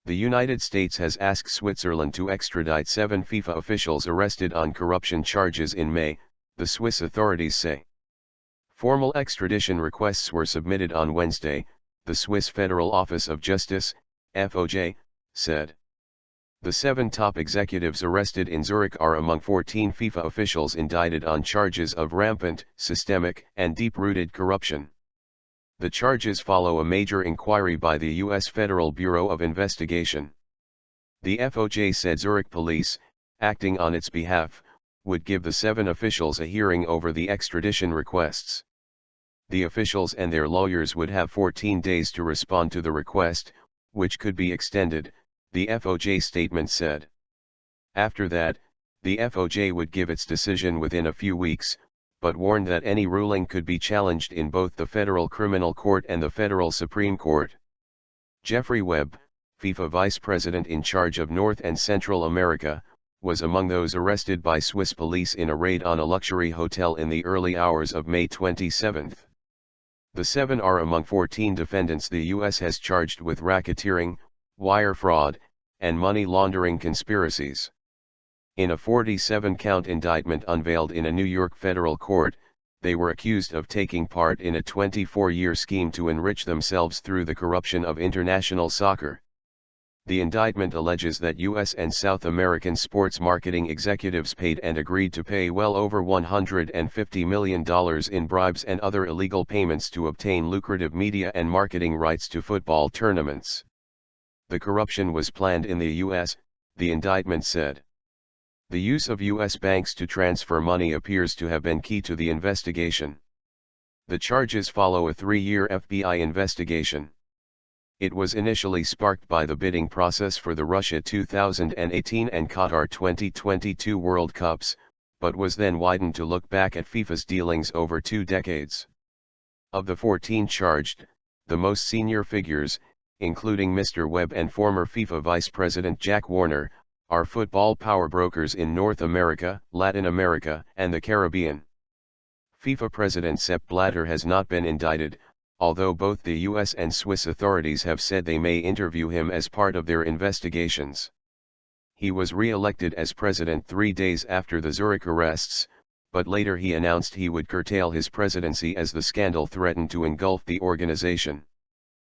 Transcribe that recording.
The United States has asked Switzerland to extradite 7 FIFA officials arrested on corruption charges in May, the Swiss authorities say. Formal extradition requests were submitted on Wednesday, the Swiss Federal Office of Justice, FOJ, said. The 7 top executives arrested in Zurich are among 14 FIFA officials indicted on charges of rampant, systemic, and deep-rooted corruption. The charges follow a major inquiry by the U.S. Federal Bureau of Investigation. The FOJ said Zurich police, acting on its behalf, would give the 7 officials a hearing over the extradition requests. The officials and their lawyers would have 14 days to respond to the request, which could be extended, the FOJ statement said. After that, the FOJ would give its decision within a few weeks, but warned that any ruling could be challenged in both the Federal Criminal Court and the Federal Supreme Court. Jeffrey Webb, FIFA vice president in charge of North and Central America, was among those arrested by Swiss police in a raid on a luxury hotel in the early hours of May 27. The 7 are among 14 defendants the U.S. has charged with racketeering, wire fraud, and money laundering conspiracies. In a 47-count indictment unveiled in a New York federal court, they were accused of taking part in a 24-year scheme to enrich themselves through the corruption of international soccer. The indictment alleges that U.S. and South American sports marketing executives paid and agreed to pay well over $150 million in bribes and other illegal payments to obtain lucrative media and marketing rights to football tournaments. The corruption was planned in the U.S., the indictment said. The use of U.S. banks to transfer money appears to have been key to the investigation. The charges follow a 3-year FBI investigation. It was initially sparked by the bidding process for the Russia 2018 and Qatar 2022 World Cups, but was then widened to look back at FIFA's dealings over 2 decades. Of the 14 charged, the most senior figures, including Mr. Webb and former FIFA Vice President Jack Warner, are football power brokers in North America, Latin America, and the Caribbean. FIFA President Sepp Blatter has not been indicted, although both the U.S. and Swiss authorities have said they may interview him as part of their investigations. He was re-elected as president 3 days after the Zurich arrests, but later he announced he would curtail his presidency as the scandal threatened to engulf the organization.